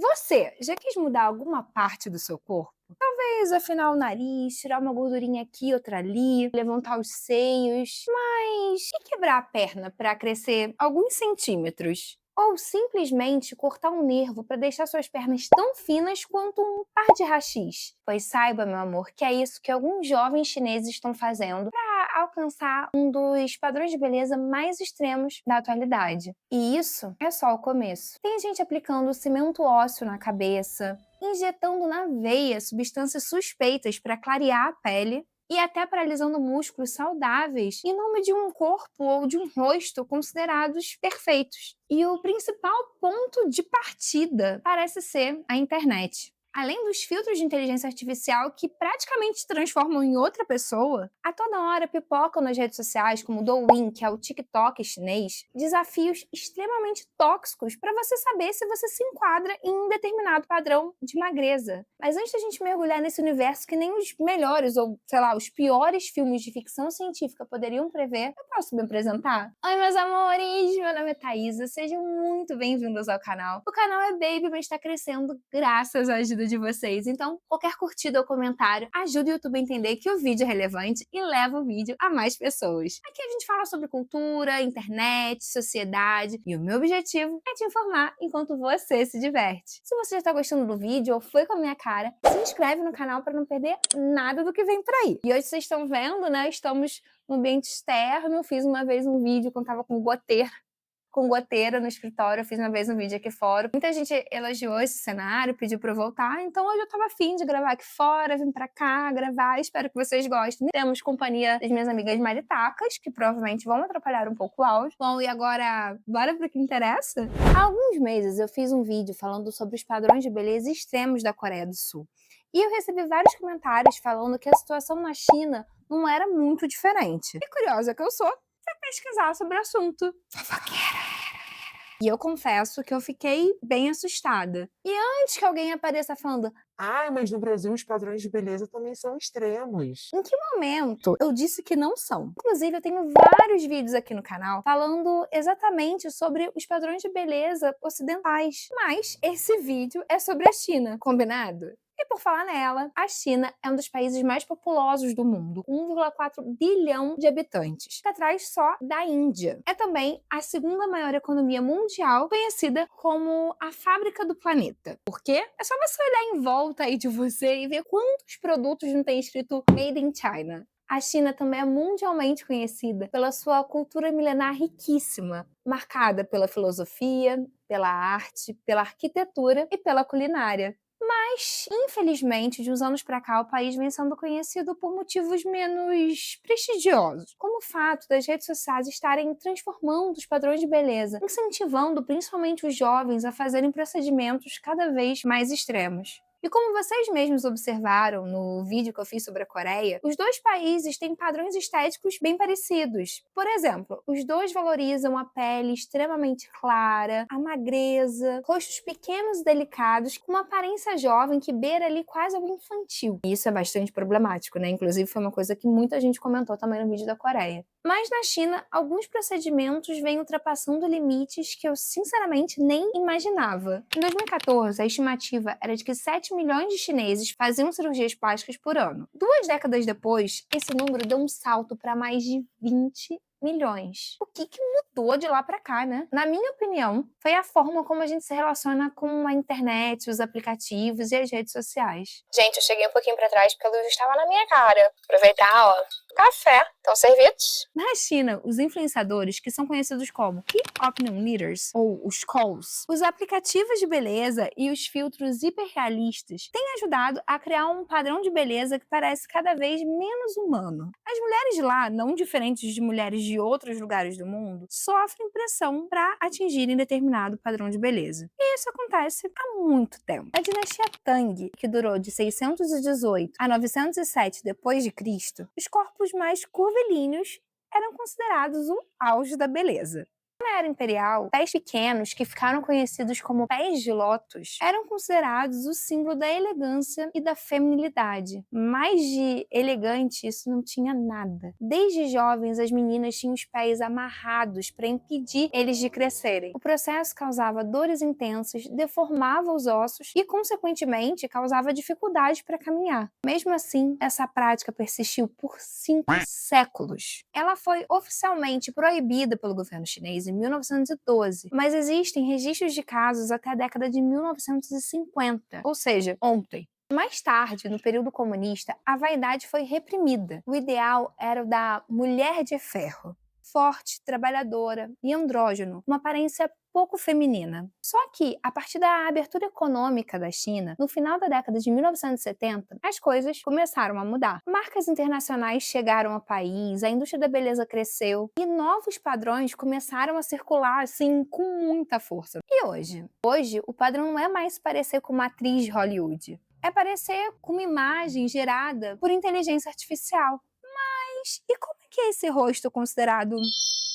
Você já quis mudar alguma parte do seu corpo? Talvez afinar o nariz, tirar uma gordurinha aqui, outra ali, levantar os seios, mas e quebrar a perna para crescer alguns centímetros? Ou simplesmente cortar um nervo para deixar suas pernas tão finas quanto um par de rachis? Pois saiba, meu amor, que é isso que alguns jovens chineses estão fazendo para alcançar um dos padrões de beleza mais extremos da atualidade. E isso é só o começo. Tem gente aplicando cimento ósseo na cabeça, injetando na veia substâncias suspeitas para clarear a pele e até paralisando músculos saudáveis em nome de um corpo ou de um rosto considerados perfeitos. E o principal ponto de partida parece ser a internet. Além dos filtros de inteligência artificial que praticamente te transformam em outra pessoa, a toda hora pipocam nas redes sociais, como o Douyin, que é o TikTok chinês, desafios extremamente tóxicos para você saber se você se enquadra em um determinado padrão de magreza. Mas antes da gente mergulhar nesse universo que nem os melhores, ou sei lá, os piores filmes de ficção científica poderiam prever, eu posso me apresentar? Oi, meus amores! Meu nome é Thaisa, sejam muito bem-vindos ao canal. O canal é baby, mas está crescendo graças à ajuda de vocês, então qualquer curtida ou comentário ajuda o YouTube a entender que o vídeo é relevante e leva o vídeo a mais pessoas. Aqui a gente fala sobre cultura, internet, sociedade e o meu objetivo é te informar enquanto você se diverte. Se você já está gostando do vídeo ou foi com a minha cara, se inscreve no canal para não perder nada do que vem por aí. E hoje vocês estão vendo, né, estamos no ambiente externo, fiz uma vez um vídeo quando tava com goteira no escritório, eu fiz uma vez um vídeo aqui fora. Muita gente elogiou esse cenário, pediu pra eu voltar, então hoje eu tava afim de gravar aqui fora, vim pra cá gravar, espero que vocês gostem. Temos companhia das minhas amigas maritacas, que provavelmente vão atrapalhar um pouco o áudio. Bom, e agora, bora pro que interessa? Há alguns meses eu fiz um vídeo falando sobre os padrões de beleza extremos da Coreia do Sul. E eu recebi vários comentários falando que a situação na China não era muito diferente. E curiosa que eu sou, fui pesquisar sobre o assunto. Fofoqueira! E eu confesso que eu fiquei bem assustada. E antes que alguém apareça falando, Ah, mas no Brasil os padrões de beleza também são extremos. em que momento eu disse que não são? Inclusive, eu tenho vários vídeos aqui no canal falando exatamente sobre os padrões de beleza ocidentais. Mas esse vídeo é sobre a China, combinado? E por falar nela, a China é um dos países mais populosos do mundo, com 1,4 bilhão de habitantes, fica atrás só da Índia. É também a segunda maior economia mundial, conhecida como a fábrica do planeta. Por quê? É só você olhar em volta aí de você e ver quantos produtos não tem escrito Made in China. A China também é mundialmente conhecida pela sua cultura milenar riquíssima, marcada pela filosofia, pela arte, pela arquitetura e pela culinária. Mas, infelizmente, de uns anos para cá, o país vem sendo conhecido por motivos menos prestigiosos, como o fato das redes sociais estarem transformando os padrões de beleza, incentivando principalmente os jovens a fazerem procedimentos cada vez mais extremos. E como vocês mesmos observaram no vídeo que eu fiz sobre a Coreia, os dois países têm padrões estéticos bem parecidos. Por exemplo, os dois valorizam a pele extremamente clara, a magreza, rostos pequenos e delicados, com uma aparência jovem que beira ali quase algo infantil. E isso é bastante problemático, né? Inclusive foi uma coisa que muita gente comentou também no vídeo da Coreia. Mas na China, alguns procedimentos vêm ultrapassando limites que eu sinceramente nem imaginava. Em 2014, a estimativa era de que 7 milhões de chineses faziam cirurgias plásticas por ano. 2 décadas depois, esse número deu um salto para mais de 20 milhões. O que mudou de lá pra cá, né? Na minha opinião, foi a forma como a gente se relaciona com a internet, os aplicativos e as redes sociais. Gente, eu cheguei um pouquinho pra trás porque a luz estava na minha cara. Aproveitar, ó. Café. Estão servidos? Na China, os influenciadores, que são conhecidos como Key Opinion Leaders, ou os KOLs, os aplicativos de beleza e os filtros hiperrealistas têm ajudado a criar um padrão de beleza que parece cada vez menos humano. As mulheres de lá, não diferentes de mulheres de outros lugares do mundo, sofrem pressão para atingirem determinado padrão de beleza. E isso acontece há muito tempo. A dinastia Tang, que durou de 618 a 907 d.C., os corpos mais curvilíneos eram considerados o auge da beleza. Na era imperial, pés pequenos, que ficaram conhecidos como pés de lótus, eram considerados o símbolo da elegância e da feminilidade. Mais de elegante, isso não tinha nada. Desde jovens, as meninas tinham os pés amarrados para impedir eles de crescerem. O processo causava dores intensas, deformava os ossos e, consequentemente, causava dificuldade para caminhar. Mesmo assim, essa prática persistiu por 5 séculos. Ela foi oficialmente proibida pelo governo chinês em 1912, mas existem registros de casos até a década de 1950, ou seja, ontem. Mais tarde, no período comunista, a vaidade foi reprimida. O ideal era o da mulher de ferro, forte, trabalhadora e andrógeno, uma aparência pouco feminina. Só que, a partir da abertura econômica da China, no final da década de 1970, as coisas começaram a mudar. Marcas internacionais chegaram ao país, a indústria da beleza cresceu e novos padrões começaram a circular assim com muita força. E hoje? Hoje, o padrão não é mais parecer com uma atriz de Hollywood. É parecer com uma imagem gerada por inteligência artificial. Mas e como é que é esse rosto considerado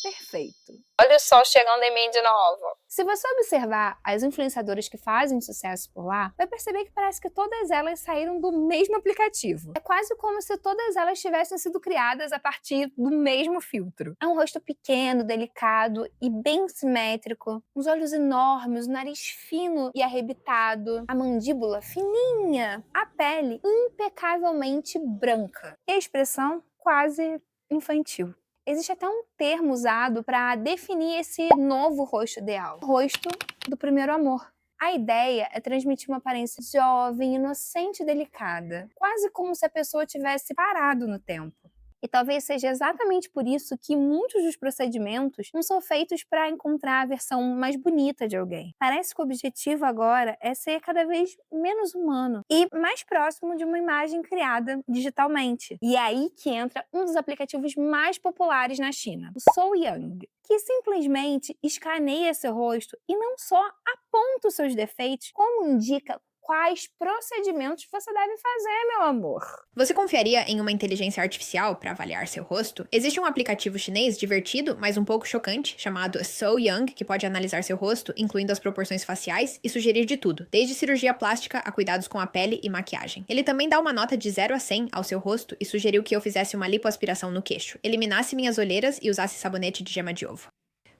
perfeito? Olha o sol chegando em mim de novo. Se você observar as influenciadoras que fazem sucesso por lá, vai perceber que parece que todas elas saíram do mesmo aplicativo. É quase como se todas elas tivessem sido criadas a partir do mesmo filtro. É um rosto pequeno, delicado e bem simétrico, uns olhos enormes, o nariz fino e arrebitado, a mandíbula fininha, a pele impecavelmente branca e a expressão quase infantil. Existe até um termo usado para definir esse novo rosto ideal, o rosto do primeiro amor. A ideia é transmitir uma aparência jovem, inocente e delicada, quase como se a pessoa tivesse parado no tempo. E talvez seja exatamente por isso que muitos dos procedimentos não são feitos para encontrar a versão mais bonita de alguém. Parece que o objetivo agora é ser cada vez menos humano e mais próximo de uma imagem criada digitalmente. E é aí que entra um dos aplicativos mais populares na China, o Souyang, que simplesmente escaneia seu rosto e não só aponta os seus defeitos, como indica quais procedimentos você deve fazer, meu amor. Você confiaria em uma inteligência artificial para avaliar seu rosto? Existe um aplicativo chinês divertido, mas um pouco chocante, chamado Souyang, que pode analisar seu rosto, incluindo as proporções faciais, e sugerir de tudo, desde cirurgia plástica a cuidados com a pele e maquiagem. Ele também dá uma nota de 0 a 100 ao seu rosto e sugeriu que eu fizesse uma lipoaspiração no queixo, eliminasse minhas olheiras e usasse sabonete de gema de ovo.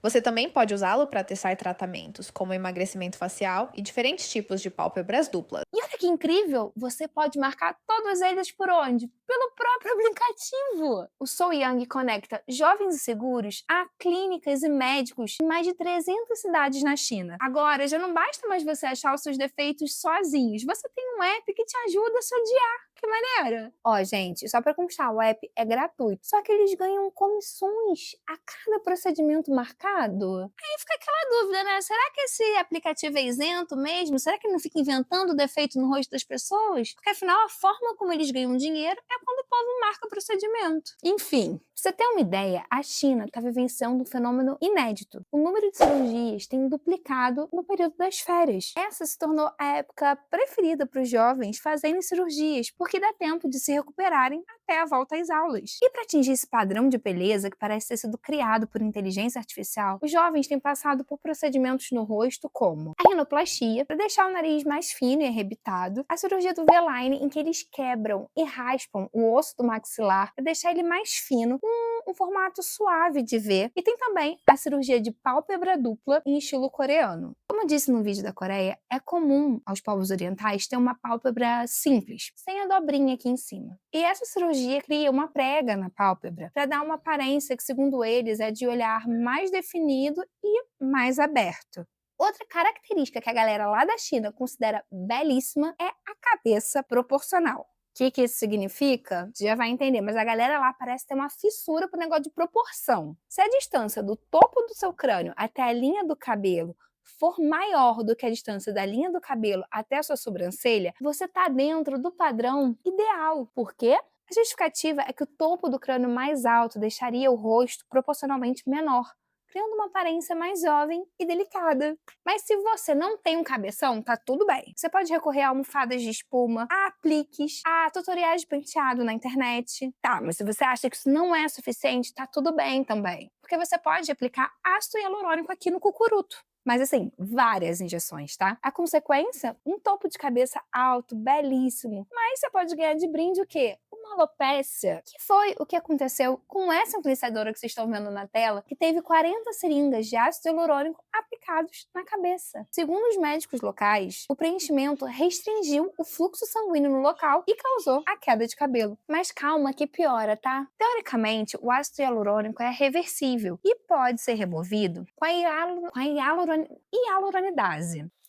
Você também pode usá-lo para testar tratamentos, como emagrecimento facial e diferentes tipos de pálpebras duplas. E olha que incrível! Você pode marcar todos eles por onde? Pelo próprio aplicativo! O Souyang conecta jovens e seguros a clínicas e médicos em mais de 300 cidades na China. Agora, já não basta mais você achar os seus defeitos sozinhos. Você tem um app que te ajuda a se odiar. Que maneira! Ó, gente, só para constar, o app é gratuito. Só que eles ganham comissões a cada procedimento marcado. Aí fica aquela dúvida, né? Será que esse aplicativo é isento mesmo? Será que ele não fica inventando defeito no rosto das pessoas? Porque afinal, a forma como eles ganham dinheiro é quando o povo marca o procedimento. Enfim, pra você ter uma ideia, a China está vivenciando um fenômeno inédito. O número de cirurgias tem duplicado no período das férias. Essa se tornou a época preferida para os jovens fazerem cirurgias, porque dá tempo de se recuperarem até a volta às aulas. E para atingir esse padrão de beleza que parece ter sido criado por inteligência artificial, os jovens têm passado por procedimentos no rosto como a rinoplastia, para deixar o nariz mais fino e arrebitado, a cirurgia do V-line, em que eles quebram e raspam o osso do maxilar para deixar ele mais fino, com um formato suave de V, e tem também a cirurgia de pálpebra dupla em estilo coreano. Como eu disse no vídeo da Coreia, é comum aos povos orientais ter uma pálpebra simples, sem a dobrinha aqui em cima. E essa cirurgia cria uma prega na pálpebra para dar uma aparência que, segundo eles, é de olhar mais definido e mais aberto. Outra característica que a galera lá da China considera belíssima é a cabeça proporcional. O que isso significa? Você já vai entender, mas a galera lá parece ter uma fissura pro negócio de proporção. Se a distância do topo do seu crânio até a linha do cabelo for maior do que a distância da linha do cabelo até a sua sobrancelha, você está dentro do padrão ideal. Por quê? A justificativa é que o topo do crânio mais alto deixaria o rosto proporcionalmente menor, criando uma aparência mais jovem e delicada. Mas se você não tem um cabeção, tá tudo bem. Você pode recorrer a almofadas de espuma, a apliques, a tutoriais de penteado na internet. Tá, mas se você acha que isso não é suficiente, tá tudo bem também. Porque você pode aplicar ácido hialurônico aqui no cucuruto. Mas assim, várias injeções, tá? A consequência, um topo de cabeça alto, belíssimo. Mas você pode ganhar de brinde o quê? Uma alopécia. Que foi o que aconteceu com essa influenciadora que vocês estão vendo na tela, que teve 40 seringas de ácido hialurônico aplicados na cabeça. Segundo os médicos locais, o preenchimento restringiu o fluxo sanguíneo no local e causou a queda de cabelo. Mas calma que piora, tá? Teoricamente, o ácido hialurônico é reversível e pode ser removido com a hialuronidase.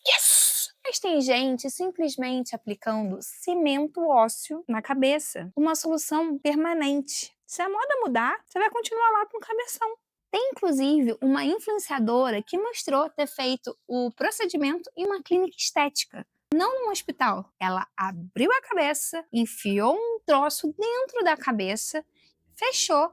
Yes! Mas tem gente simplesmente aplicando cimento ósseo na cabeça. Uma solução permanente. Se a moda mudar, você vai continuar lá com cabeção. Tem, inclusive, uma influenciadora que mostrou ter feito o procedimento em uma clínica estética. Não num hospital. Ela abriu a cabeça, enfiou um troço dentro da cabeça, fechou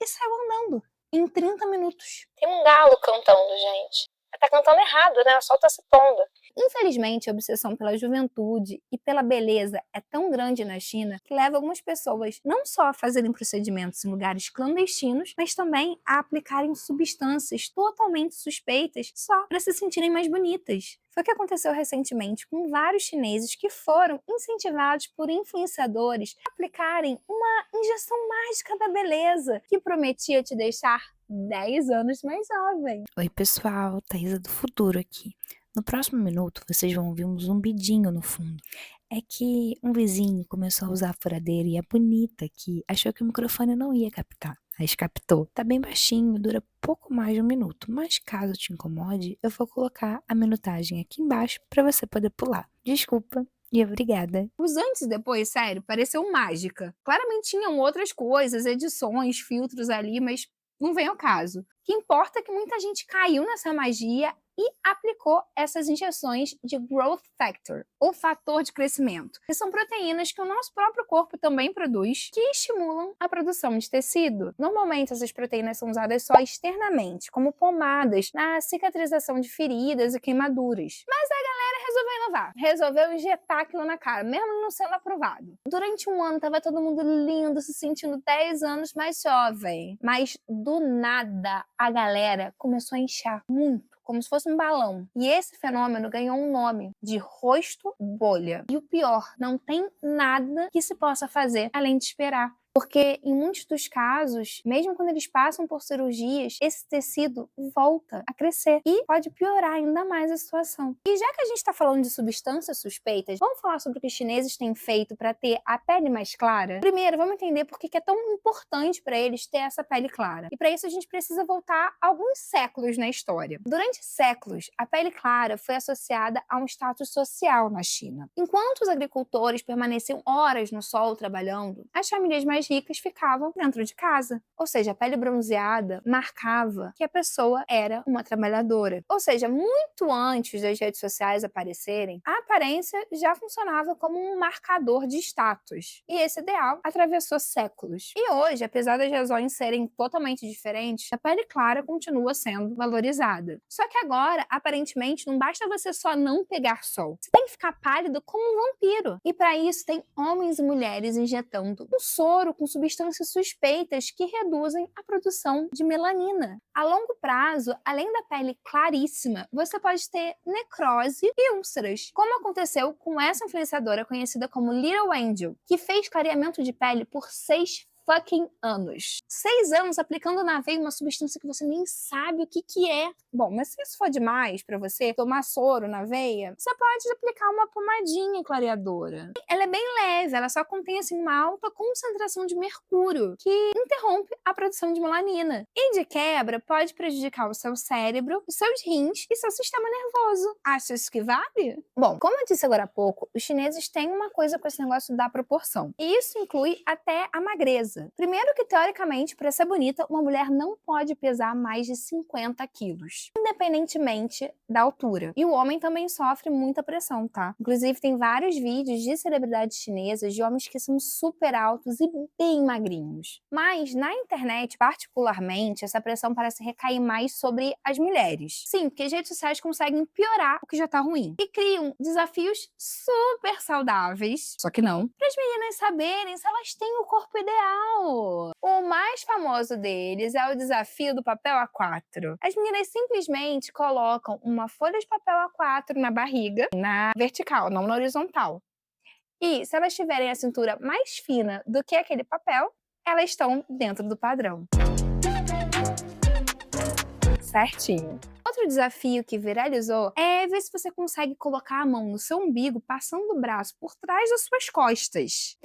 e saiu andando em 30 minutos. Tem um galo cantando, gente. Tá cantando errado, né? O sol tá se pondo. Infelizmente, a obsessão pela juventude e pela beleza é tão grande na China que leva algumas pessoas não só a fazerem procedimentos em lugares clandestinos, mas também a aplicarem substâncias totalmente suspeitas só para se sentirem mais bonitas. Foi o que aconteceu recentemente com vários chineses que foram incentivados por influenciadores a aplicarem uma injeção mágica da beleza que prometia te deixar 10 anos mais jovem. Oi pessoal, Thaisa do futuro aqui. No próximo minuto vocês vão ouvir um zumbidinho no fundo. É que um vizinho começou a usar a furadeira e a bonita aqui achou que o microfone não ia captar. Mas captou. Tá bem baixinho, dura pouco mais de um minuto, mas caso te incomode, eu vou colocar a minutagem aqui embaixo para você poder pular. Desculpa. E obrigada. Os antes e depois, sério, pareceu mágica. Claramente tinham outras coisas, edições, filtros ali, mas não vem ao caso. O que importa é que muita gente caiu nessa magia e aplicou essas injeções de Growth Factor, ou fator de crescimento, que são proteínas que o nosso próprio corpo também produz, que estimulam a produção de tecido. Normalmente, essas proteínas são usadas só externamente, como pomadas, na cicatrização de feridas e queimaduras. Mas a galera resolveu inovar, resolveu injetar aquilo na cara, mesmo não sendo aprovado. Durante um ano, tava todo mundo lindo, se sentindo 10 anos mais jovem. Mas, do nada, a galera começou a inchar muito, como se fosse um balão. E esse fenômeno ganhou um nome de rosto bolha. E o pior, não tem nada que se possa fazer além de esperar. Porque em muitos dos casos, mesmo quando eles passam por cirurgias, esse tecido volta a crescer e pode piorar ainda mais a situação. E já que a gente está falando de substâncias suspeitas, vamos falar sobre o que os chineses têm feito para ter a pele mais clara? Primeiro, vamos entender por que é tão importante para eles ter essa pele clara. E para isso a gente precisa voltar alguns séculos na história. Durante séculos, a pele clara foi associada a um status social na China. Enquanto os agricultores permaneciam horas no sol trabalhando, as famílias mais ricas ficavam dentro de casa. Ou seja, a pele bronzeada marcava que a pessoa era uma trabalhadora. Ou seja, muito antes das redes sociais aparecerem, a aparência já funcionava como um marcador de status. E esse ideal atravessou séculos. E hoje, apesar das razões serem totalmente diferentes, a pele clara continua sendo valorizada. Só que agora, aparentemente, não basta você só não pegar sol. Você tem que ficar pálido como um vampiro. E para isso, tem homens e mulheres injetando um soro com substâncias suspeitas que reduzem a produção de melanina. A longo prazo, além da pele claríssima, você pode ter necrose e úlceras, como aconteceu com essa influenciadora conhecida como Little Angel, que fez clareamento de pele por 6 fucking anos. 6 anos aplicando na veia uma substância que você nem sabe o que é. Bom, mas se isso for demais pra você, tomar soro na veia, você pode aplicar uma pomadinha clareadora. Ela é bem leve, ela só contém assim uma alta concentração de mercúrio, que interrompe a produção de melanina. E de quebra, pode prejudicar o seu cérebro, os seus rins e seu sistema nervoso. Acha isso que vale? Bom, como eu disse agora há pouco, os chineses têm uma coisa com esse negócio da proporção. E isso inclui até a magreza. beleza. Primeiro que, teoricamente, para ser bonita, uma mulher não pode pesar mais de 50 quilos, independentemente da altura. E o homem também sofre muita pressão, tá? Inclusive, tem vários vídeos de celebridades chinesas de homens que são super altos e bem magrinhos. Mas, na internet, particularmente, essa pressão parece recair mais sobre as mulheres. Sim, porque as redes sociais conseguem piorar o que já tá ruim. E criam desafios super saudáveis, só que não, para as meninas saberem se elas têm o corpo ideal. O mais famoso deles é o desafio do papel A4. As meninas simplesmente colocam uma folha de papel A4 na barriga, na vertical, não na horizontal. E se elas tiverem a cintura mais fina do que aquele papel, elas estão dentro do padrão. Certinho. Outro desafio que viralizou é ver se você consegue colocar a mão no seu umbigo passando o braço por trás das suas costas.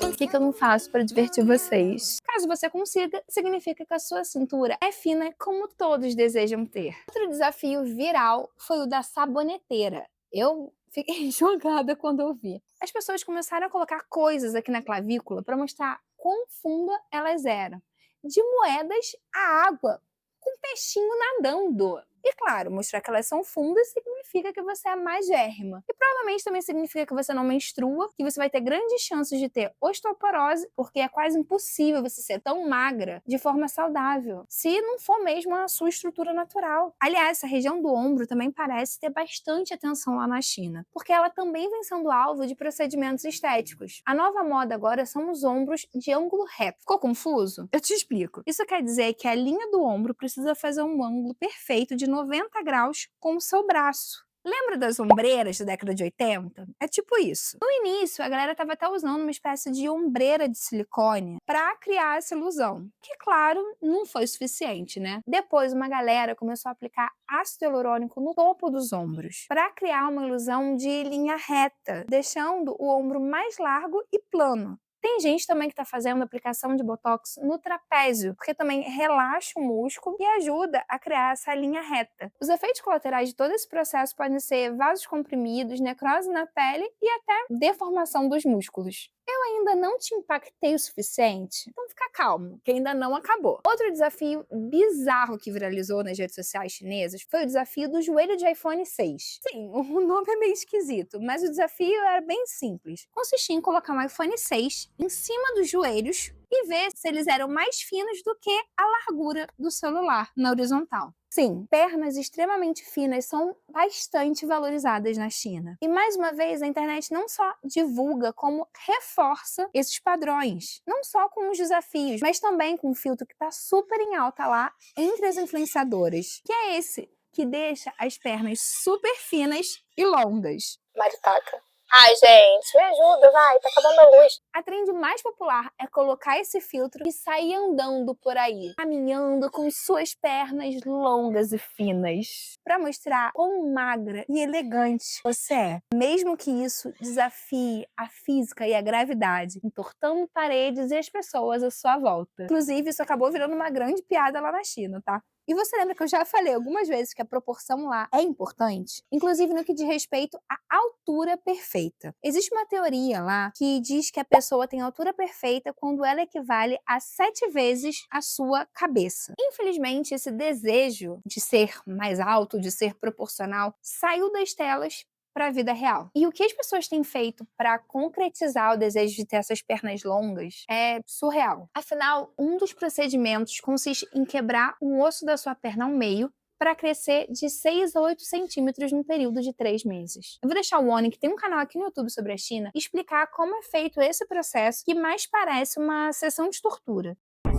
O que eu não faço para divertir vocês? Caso você consiga, significa que a sua cintura é fina como todos desejam ter. Outro desafio viral foi o da saboneteira. Eu fiquei jogada quando eu vi. As pessoas começaram a colocar coisas aqui na clavícula para mostrar quão funda elas eram. De moedas a água, com peixinho nadando. E claro, mostrar que elas são fundas significa que você é magérrima. E provavelmente também significa que você não menstrua, que você vai ter grandes chances de ter osteoporose, porque é quase impossível você ser tão magra de forma saudável, se não for mesmo a sua estrutura natural. Aliás, essa região do ombro também parece ter bastante atenção lá na China, porque ela também vem sendo alvo de procedimentos estéticos. A nova moda agora são os ombros de ângulo reto. Ficou confuso? Eu te explico. Isso quer dizer que a linha do ombro precisa fazer um ângulo perfeito de 90 graus com o seu braço. Lembra das ombreiras da década de 80? É tipo isso. No início, a galera estava até usando uma espécie de ombreira de silicone para criar essa ilusão, que, claro, não foi suficiente, né? Depois, uma galera começou a aplicar ácido hialurônico no topo dos ombros para criar uma ilusão de linha reta, deixando o ombro mais largo e plano. Tem gente também que está fazendo aplicação de Botox no trapézio, porque também relaxa o músculo e ajuda a criar essa linha reta. Os efeitos colaterais de todo esse processo podem ser vasos comprimidos, necrose na pele e até deformação dos músculos. Eu ainda não te impactei o suficiente? Então fica calmo, que ainda não acabou. Outro desafio bizarro que viralizou nas redes sociais chinesas foi o desafio do joelho de iPhone 6. Sim, o nome é meio esquisito, mas o desafio era bem simples. Consistia em colocar um iPhone 6 em cima dos joelhos e ver se eles eram mais finos do que a largura do celular na horizontal. Sim, pernas extremamente finas são bastante valorizadas na China. E mais uma vez, a internet não só divulga, como reforça esses padrões. Não só com os desafios, mas também com um filtro que está super em alta lá entre as influenciadoras, que é esse que deixa as pernas super finas e longas. Maritaca. Ai, gente, me ajuda, vai, tá acabando a luz. A trend mais popular é colocar esse filtro e sair andando por aí, caminhando com suas pernas longas e finas, para mostrar quão magra e elegante você é. Mesmo que isso desafie a física e a gravidade, entortando paredes e as pessoas à sua volta. Inclusive, isso acabou virando uma grande piada lá na China, tá? E você lembra que eu já falei algumas vezes que a proporção lá é importante? Inclusive no que diz respeito à altura perfeita. Existe uma teoria lá que diz que a pessoa tem altura perfeita quando ela equivale a 7 vezes a sua cabeça. Infelizmente, esse desejo de ser mais alto, de ser proporcional, saiu das telas para a vida real. E o que as pessoas têm feito para concretizar o desejo de ter essas pernas longas é surreal. Afinal, um dos procedimentos consiste em quebrar um osso da sua perna ao meio para crescer de 6 a 8 centímetros no período de 3 meses. Eu vou deixar o Oni, que tem um canal aqui no YouTube sobre a China, explicar como é feito esse processo que mais parece uma sessão de tortura.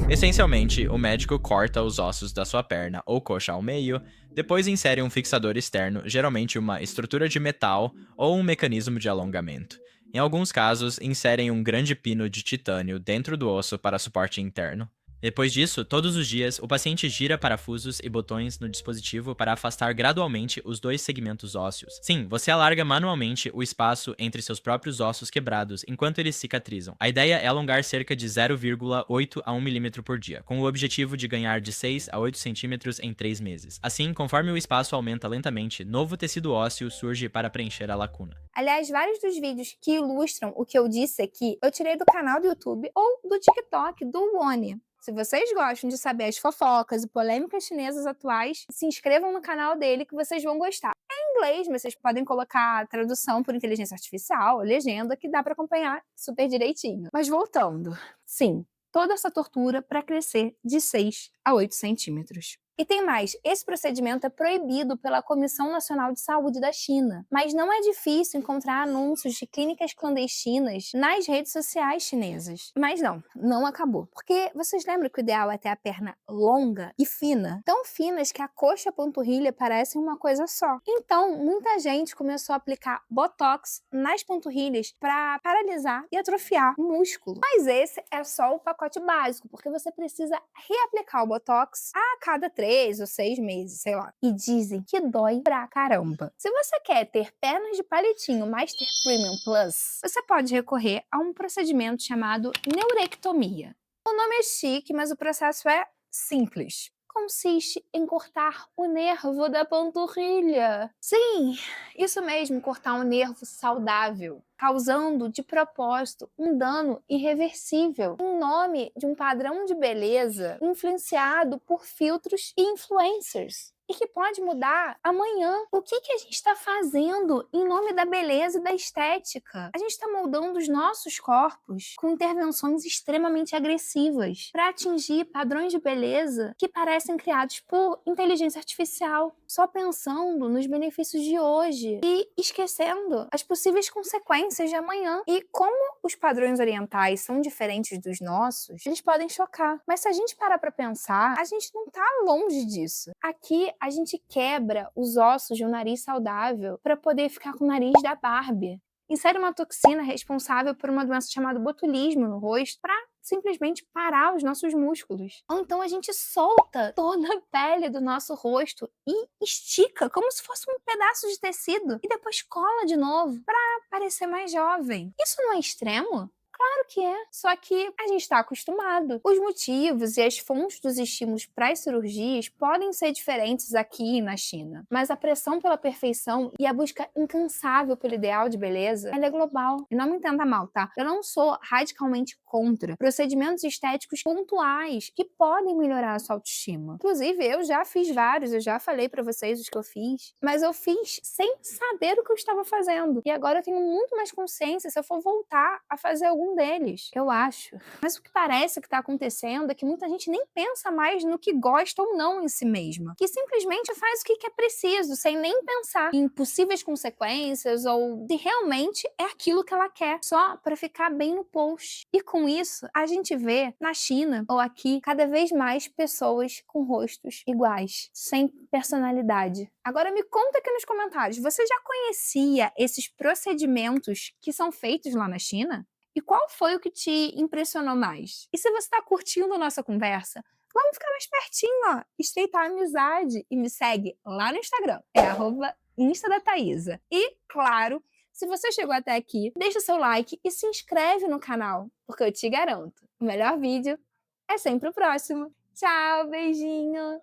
Essencialmente, o médico corta os ossos da sua perna ou coxa ao meio, depois insere um fixador externo, geralmente uma estrutura de metal ou um mecanismo de alongamento. Em alguns casos, inserem um grande pino de titânio dentro do osso para suporte interno. Depois disso, todos os dias, o paciente gira parafusos e botões no dispositivo para afastar gradualmente os dois segmentos ósseos. Sim, você alarga manualmente o espaço entre seus próprios ossos quebrados enquanto eles cicatrizam. A ideia é alongar cerca de 0,8 a 1 milímetro por dia, com o objetivo de ganhar de 6 a 8 centímetros em 3 meses. Assim, conforme o espaço aumenta lentamente, novo tecido ósseo surge para preencher a lacuna. Aliás, vários dos vídeos que ilustram o que eu disse aqui, eu tirei do canal do YouTube ou do TikTok do Woni. Se vocês gostam de saber as fofocas e polêmicas chinesas atuais, se inscrevam no canal dele que vocês vão gostar. É em inglês, mas vocês podem colocar a tradução por inteligência artificial, legenda, que dá para acompanhar super direitinho. Mas voltando, sim, toda essa tortura para crescer de 6 a 8 centímetros. E tem mais, esse procedimento é proibido pela Comissão Nacional de Saúde da China, mas não é difícil encontrar anúncios de clínicas clandestinas nas redes sociais chinesas. Mas não acabou. Porque vocês lembram que o ideal é ter a perna longa e fina? Tão finas que a coxa e a panturrilha parecem uma coisa só. Então, muita gente começou a aplicar botox nas panturrilhas para paralisar e atrofiar o músculo. Mas esse é só o pacote básico, porque você precisa reaplicar o botox a cada 3 ou 6 meses, sei lá. E dizem que dói pra caramba. Se você quer ter pernas de palitinho Master Premium Plus, você pode recorrer a um procedimento chamado neurectomia. O nome é chique, mas o processo é simples. Consiste em cortar o nervo da panturrilha. Sim, isso mesmo, cortar um nervo saudável, causando de propósito um dano irreversível em nome de um padrão de beleza influenciado por filtros e influencers. E que pode mudar amanhã. O que a gente está fazendo em nome da beleza e da estética? A gente está moldando os nossos corpos com intervenções extremamente agressivas para atingir padrões de beleza que parecem criados por inteligência artificial, só pensando nos benefícios de hoje e esquecendo as possíveis consequências de amanhã. E como os padrões orientais são diferentes dos nossos, eles podem chocar. Mas se a gente parar para pensar, a gente não está longe disso. Aqui a gente quebra os ossos de um nariz saudável para poder ficar com o nariz da Barbie. Insere uma toxina responsável por uma doença chamada botulismo no rosto para simplesmente parar os nossos músculos. Ou então a gente solta toda a pele do nosso rosto e estica como se fosse um pedaço de tecido e depois cola de novo para parecer mais jovem. Isso não é extremo? Claro que é, só que a gente está acostumado. Os motivos e as fontes dos estímulos para as cirurgias podem ser diferentes aqui e na China, mas a pressão pela perfeição e a busca incansável pelo ideal de beleza, ela é global. E não me entenda mal, tá? Eu não sou radicalmente contra procedimentos estéticos pontuais que podem melhorar a sua autoestima. Inclusive, eu já fiz vários, eu já falei para vocês os que eu fiz, mas eu fiz sem saber o que eu estava fazendo. E agora eu tenho muito mais consciência se eu for voltar a fazer algum deles, eu acho. Mas o que parece que está acontecendo é que muita gente nem pensa mais no que gosta ou não em si mesma, que simplesmente faz o que é preciso, sem nem pensar em possíveis consequências ou se realmente é aquilo que ela quer, só para ficar bem no post. E com isso, a gente vê na China ou aqui cada vez mais pessoas com rostos iguais, sem personalidade. Agora me conta aqui nos comentários, você já conhecia esses procedimentos que são feitos lá na China? E qual foi o que te impressionou mais? E se você está curtindo a nossa conversa, vamos ficar mais pertinho, ó. Estreitar a amizade. E me segue lá no Instagram. É @instadataísa. E, claro, se você chegou até aqui, deixa seu like e se inscreve no canal. Porque eu te garanto, o melhor vídeo é sempre o próximo. Tchau, beijinho!